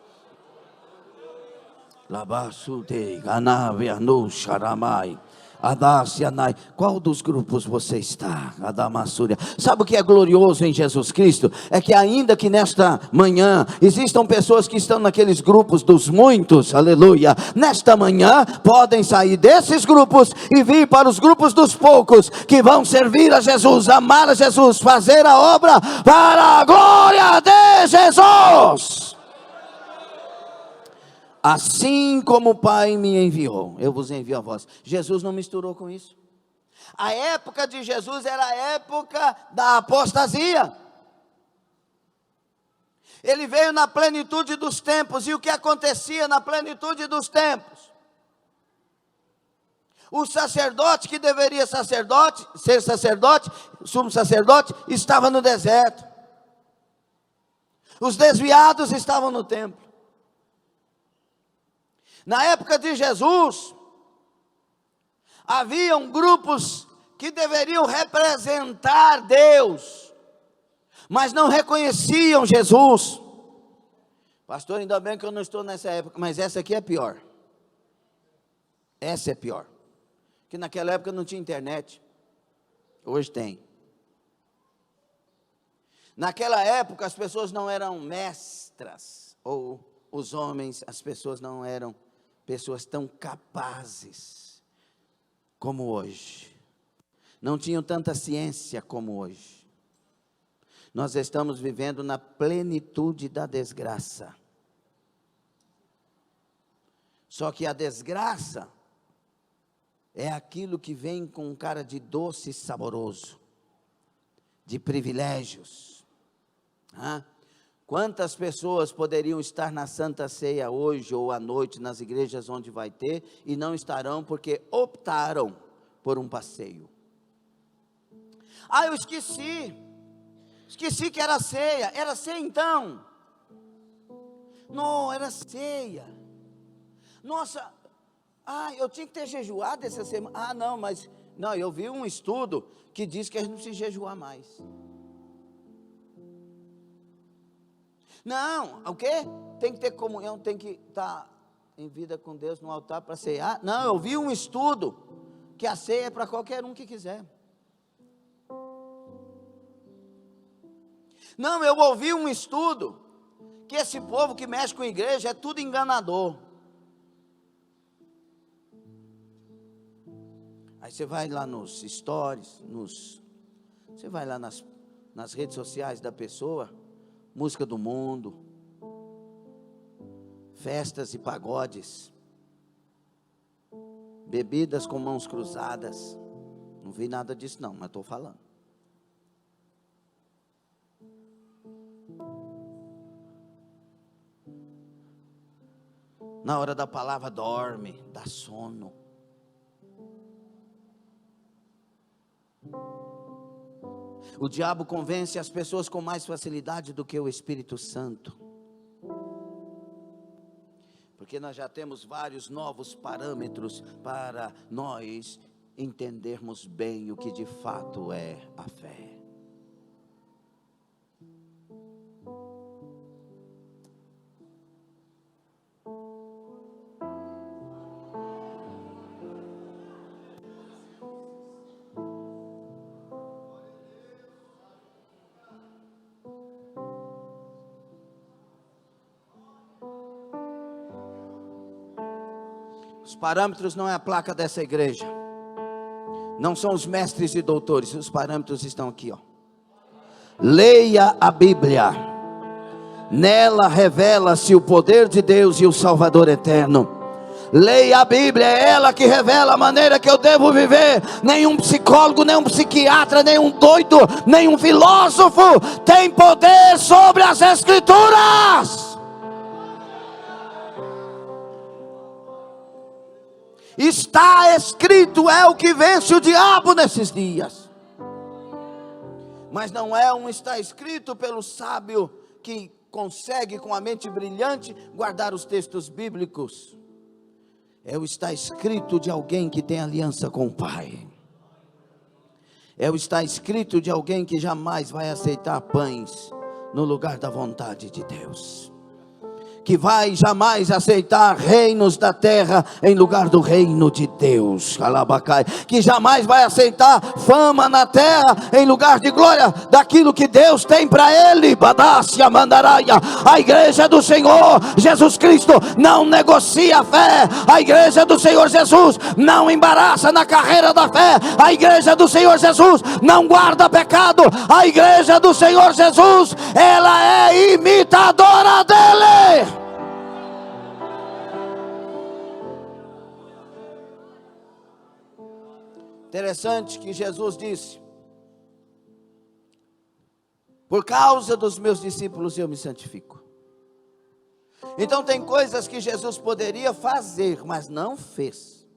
S1: Labasudei, Ganavia, no Sharamai, Adasianai. Qual dos grupos você está? Adamassúria. Sabe o que é glorioso em Jesus Cristo? É que ainda que nesta manhã existam pessoas que estão naqueles grupos dos muitos, aleluia, nesta manhã podem sair desses grupos e vir para os grupos dos poucos, que vão servir a Jesus, amar a Jesus, fazer a obra para a glória de Jesus. Assim como o Pai me enviou, eu vos envio a vós. Jesus não misturou com isso. A época de Jesus era a época da apostasia. Ele veio na plenitude dos tempos. E o que acontecia na plenitude dos tempos? O sacerdote que deveria ser sacerdote, sumo sacerdote, estava no deserto. Os desviados estavam no templo. Na época de Jesus, haviam grupos que deveriam representar Deus, mas não reconheciam Jesus. Pastor, ainda bem que eu não estou nessa época, mas essa aqui é pior. Essa é pior. Que naquela época não tinha internet, hoje tem. Naquela época as pessoas não eram mestras, ou os homens, as pessoas não eram pessoas tão capazes como hoje. Não tinham tanta ciência como hoje. Nós estamos vivendo na plenitude da desgraça. Só que a desgraça é aquilo que vem com cara de doce e saboroso, de privilégios. Quantas pessoas poderiam estar na Santa Ceia hoje ou à noite nas igrejas onde vai ter e não estarão porque optaram por um passeio? Eu esqueci que era ceia. Era ceia então? Não, era ceia. Nossa, eu tinha que ter jejuado essa semana. Não, eu vi um estudo que diz que a gente não precisa jejuar mais. Não, o quê? Tem que ter comunhão, tem que estar em vida com Deus no altar para ceiar. Não, eu vi um estudo que a ceia é para qualquer um que quiser. Não, eu ouvi um estudo que esse povo que mexe com a igreja é tudo enganador. Aí você vai lá nos stories, você vai lá nas redes sociais da pessoa, música do mundo, festas e pagodes, bebidas com mãos cruzadas. Não vi nada disso não, mas estou falando. Na hora da palavra dorme, dá sono. O diabo convence as pessoas com mais facilidade do que o Espírito Santo. Porque nós já temos vários novos parâmetros para nós entendermos bem o que de fato é a fé. Os parâmetros não é a placa dessa igreja, não são os mestres e doutores, os parâmetros estão aqui, ó. Leia a Bíblia, nela revela-se o poder de Deus e o Salvador eterno. Leia a Bíblia, é ela que revela a maneira que eu devo viver. Nenhum psicólogo, nenhum psiquiatra, nenhum doido, nenhum filósofo tem poder sobre as Escrituras. Está escrito, é o que vence o diabo nesses dias. Mas não é um está escrito pelo sábio que consegue com a mente brilhante guardar os textos bíblicos. É o está escrito de alguém que tem aliança com o Pai. É o está escrito de alguém que jamais vai aceitar pães no lugar da vontade de Deus, que vai jamais aceitar reinos da terra em lugar do reino de Deus, que jamais vai aceitar fama na terra em lugar de glória daquilo que Deus tem para ele. A igreja do Senhor Jesus Cristo não negocia a fé. A igreja do Senhor Jesus não embaraça na carreira da fé. A igreja do Senhor Jesus não guarda pecado. A igreja do Senhor Jesus, ela é imitadora dele. Interessante que Jesus disse: por causa dos meus discípulos eu me santifico. Então tem coisas que Jesus poderia fazer, mas não fez,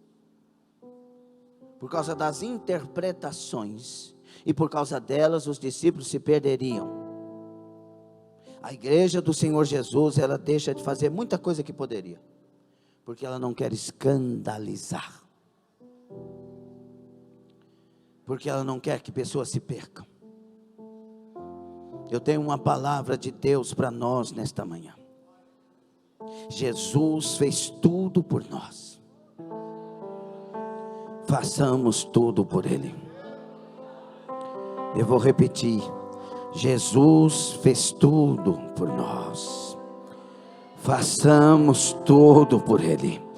S1: por causa das interpretações, e por causa delas os discípulos se perderiam. A igreja do Senhor Jesus, ela deixa de fazer muita coisa que poderia, porque ela não quer escandalizar, porque ela não quer que pessoas se percam. Eu tenho uma palavra de Deus para nós nesta manhã. Jesus fez tudo por nós, façamos tudo por Ele. Eu vou repetir: Jesus fez tudo por nós, façamos tudo por Ele.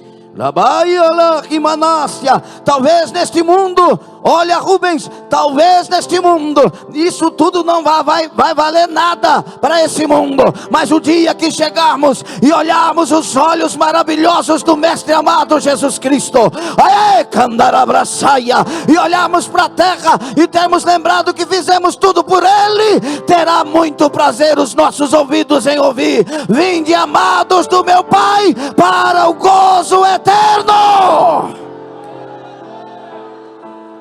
S1: Talvez neste mundo, olha Rubens, talvez neste mundo, isso tudo não vai valer nada para esse mundo, mas o dia que chegarmos e olharmos os olhos maravilhosos do Mestre amado Jesus Cristo, e olharmos para a terra e termos lembrado que fizemos tudo por Ele, terá muito prazer os nossos ouvidos em ouvir: vinde amados do meu Pai para o gozo eterno.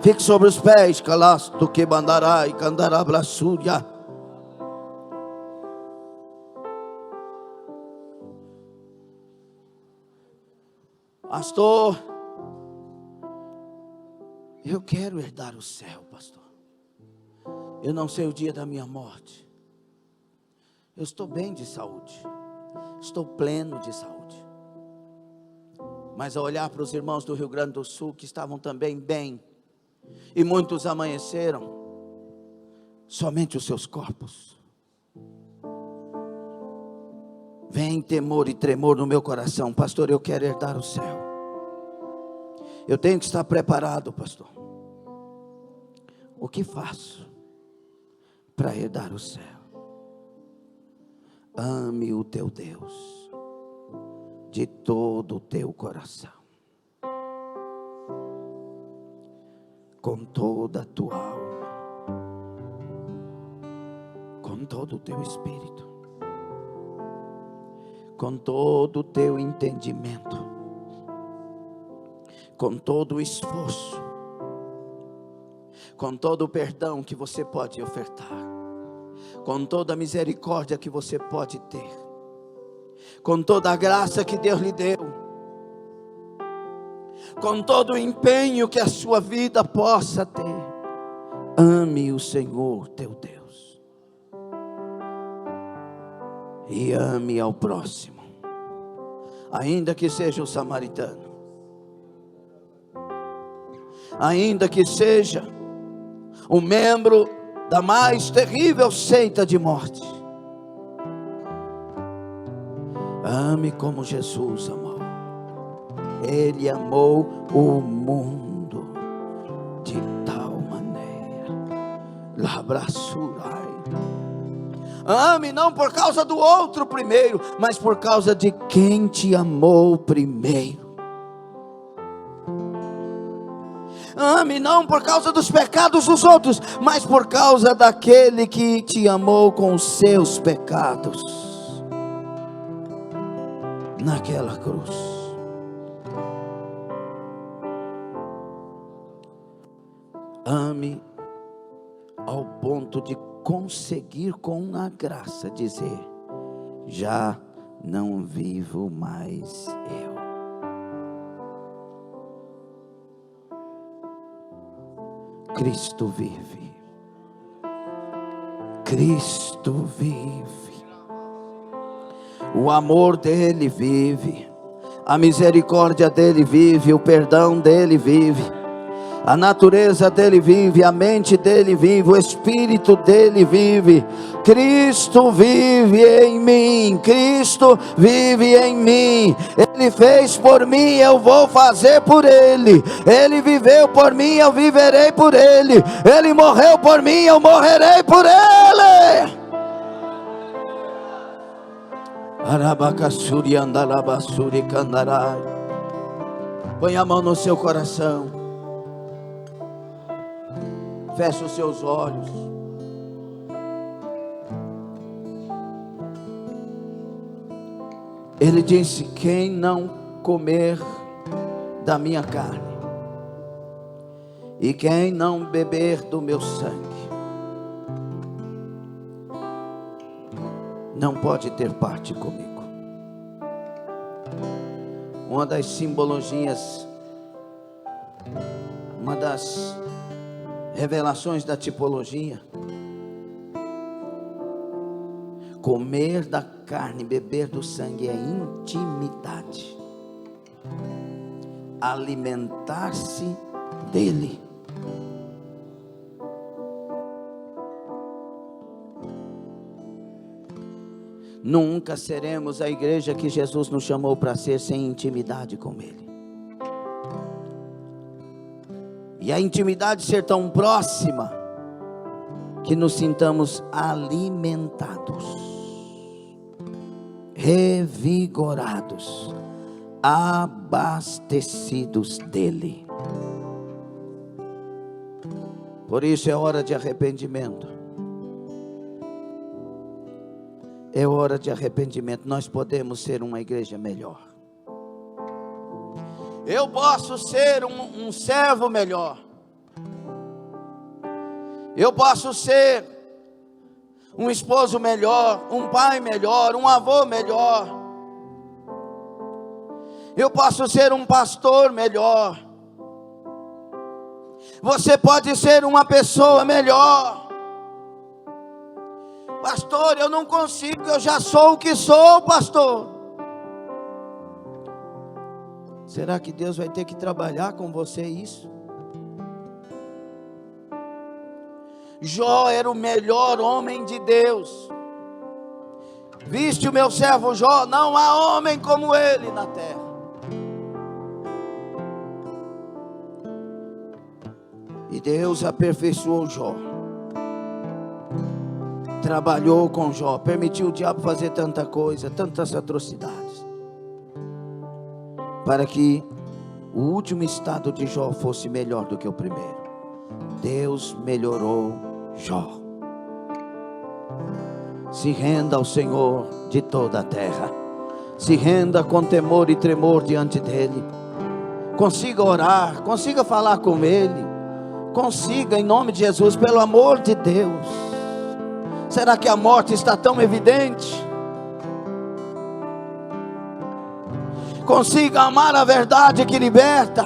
S1: Fique sobre os pés, calasto que bandará e candará braçúria. Pastor, eu quero herdar o céu, pastor. Eu não sei o dia da minha morte. Eu estou bem de saúde, estou pleno de saúde. Mas ao olhar para os irmãos do Rio Grande do Sul, que estavam também bem, e muitos amanheceram, somente os seus corpos. Vem temor e tremor no meu coração. Pastor, eu quero herdar o céu. Eu tenho que estar preparado, pastor. O que faço para herdar o céu? Ame o teu Deus de todo o teu coração, com toda a tua alma, com todo o teu espírito, com todo o teu entendimento, com todo o esforço, com todo o perdão que você pode ofertar, com toda a misericórdia que você pode ter, com toda a graça que Deus lhe deu, com todo o empenho que a sua vida possa ter. Ame o Senhor teu Deus e ame ao próximo, ainda que seja o samaritano, ainda que seja um membro da mais terrível seita de morte. Ame como Jesus amou. Ele amou o mundo de tal maneira. Labrasurai. Ame não por causa do outro primeiro, mas por causa de quem te amou primeiro. Ame não por causa dos pecados dos outros, mas por causa daquele que te amou com os seus pecados naquela cruz. Ame ao ponto de conseguir com a graça dizer: já não vivo mais eu. Cristo vive. Cristo vive. O amor dele vive, a misericórdia dele vive, o perdão dele vive, a natureza dele vive, a mente dele vive, o Espírito dele vive. Cristo vive em mim, Cristo vive em mim. Ele fez por mim, eu vou fazer por Ele. Ele viveu por mim, eu viverei por Ele. Ele morreu por mim, eu morrerei por Ele. Arabacassuri andalabassuri candarai. Põe a mão no seu coração. Feche os seus olhos. Ele disse: quem não comer da minha carne e quem não beber do meu sangue não pode ter parte comigo. Uma das simbologias, uma das revelações da tipologia: comer da carne, beber do sangue é intimidade, alimentar-se dele. Nunca seremos a igreja que Jesus nos chamou para ser sem intimidade com Ele. E a intimidade ser tão próxima que nos sintamos alimentados, revigorados, abastecidos dEle. Por isso é hora de arrependimento. É hora de arrependimento. Nós podemos ser uma igreja melhor. Eu posso ser um servo melhor. Eu posso ser um esposo melhor, um pai melhor, um avô melhor. Eu posso ser um pastor melhor. Você pode ser uma pessoa melhor. Pastor, eu não consigo, eu já sou o que sou, pastor. Será que Deus vai ter que trabalhar com você isso? Jó era o melhor homem de Deus. Viste o meu servo Jó, não há homem como ele na terra. E Deus aperfeiçoou Jó, trabalhou com Jó, permitiu o diabo fazer tanta coisa, tantas atrocidades, para que o último estado de Jó fosse melhor do que o primeiro. Deus melhorou Jó. Se renda ao Senhor de toda a terra, se renda com temor e tremor diante dEle, consiga orar, consiga falar com Ele, consiga, em nome de Jesus, pelo amor de Deus. Será que a morte está tão evidente? Consiga amar a verdade que liberta,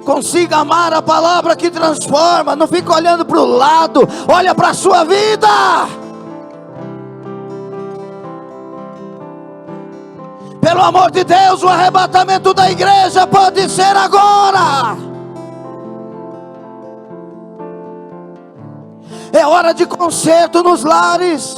S1: consiga amar a palavra que transforma. Não fica olhando para o lado, olha para a sua vida. Pelo amor de Deus, o arrebatamento da igreja pode ser agora. É hora de conserto nos lares,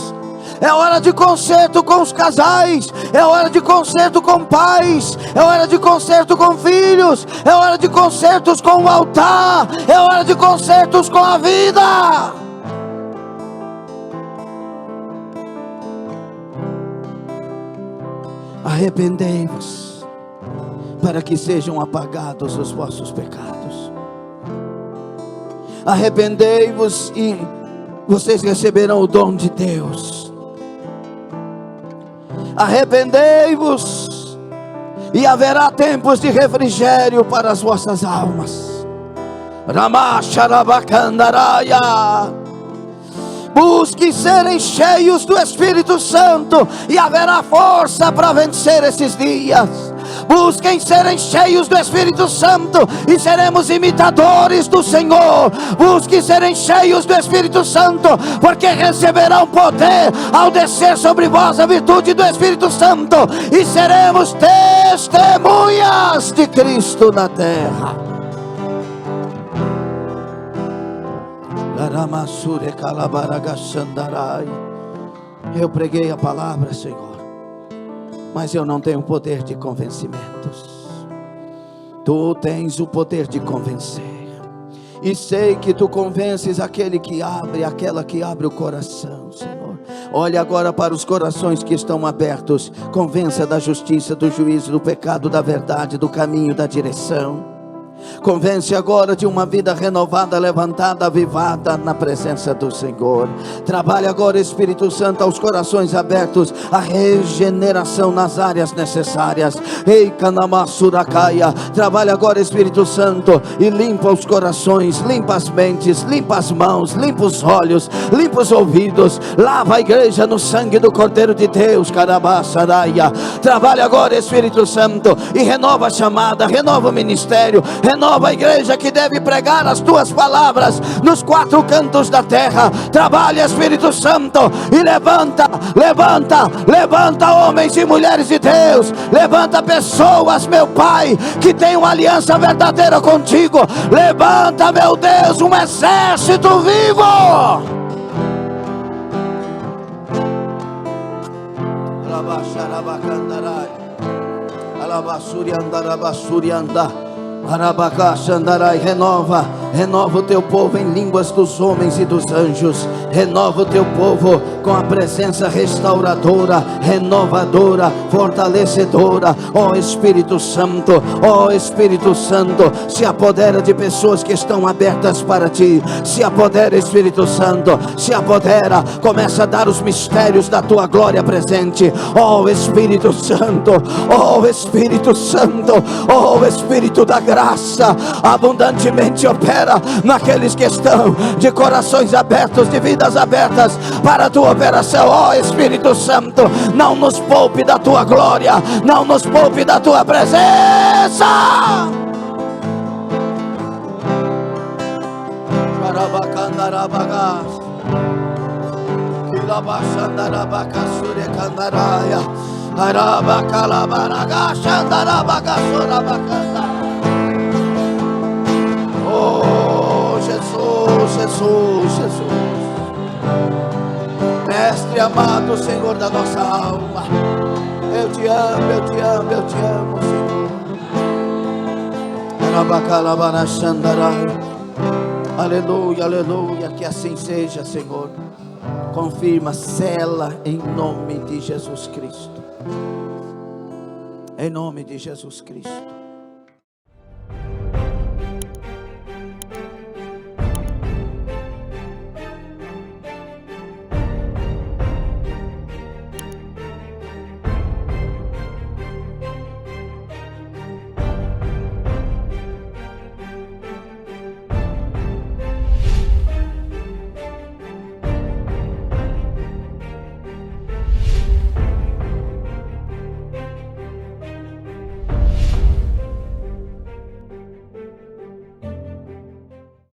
S1: é hora de conserto com os casais, é hora de conserto com pais, é hora de conserto com filhos, é hora de consertos com o altar, é hora de consertos com a vida. Arrependei-vos, para que sejam apagados os vossos pecados. Arrependei-vos e vocês receberão o dom de Deus. Arrependei-vos e haverá tempos de refrigério para as vossas almas. Ramacharabacandaraia. Busque serem cheios do Espírito Santo e haverá força para vencer esses dias. Busquem serem cheios do Espírito Santo e seremos imitadores do Senhor. Busquem serem cheios do Espírito Santo, porque receberão poder ao descer sobre vós a virtude do Espírito Santo, e seremos testemunhas de Cristo na terra. Eu preguei a palavra, Senhor, mas eu não tenho poder de convencimentos. Tu tens o poder de convencer, e sei que tu convences aquele que abre, aquela que abre o coração, Senhor. Olhe agora para os corações que estão abertos. Convença da justiça, do juízo, do pecado, da verdade, do caminho, da direção. Convence agora de uma vida renovada, levantada, avivada na presença do Senhor. Trabalhe agora, Espírito Santo, aos corações abertos, a regeneração nas áreas necessárias. Ei, Kanamasurakaia. Trabalhe agora, Espírito Santo, e limpa os corações, limpa as mentes, limpa as mãos, limpa os olhos, limpa os ouvidos. Lava a igreja no sangue do Cordeiro de Deus. Karabasaraia. Trabalhe agora, Espírito Santo, e renova a chamada, renova o ministério, renova a igreja que deve pregar as tuas palavras nos quatro cantos da terra. Trabalha, Espírito Santo, e levanta homens e mulheres de Deus. Levanta pessoas, meu Pai, que tem uma aliança verdadeira contigo. Levanta, meu Deus, um exército vivo. Renova o teu povo em línguas dos homens e dos anjos. Renova o teu povo com a presença restauradora, renovadora, fortalecedora. Ó Espírito Santo, se apodera de pessoas que estão abertas para ti. Se apodera, Espírito Santo, se apodera. Começa a dar os mistérios da tua glória presente. Ó Espírito Santo, ó Espírito Santo, ó Espírito da graça, abundantemente opera naqueles que estão de corações abertos, de vidas abertas para a tua operação. Ó Espírito Santo, não nos poupe da tua glória, não nos poupe da tua presença. Oh Jesus, Mestre amado, Senhor da nossa alma. Eu te amo, eu te amo, eu te amo, Senhor. Aleluia, aleluia, que assim seja, Senhor. Confirma, sela em nome de Jesus Cristo. Em nome de Jesus Cristo.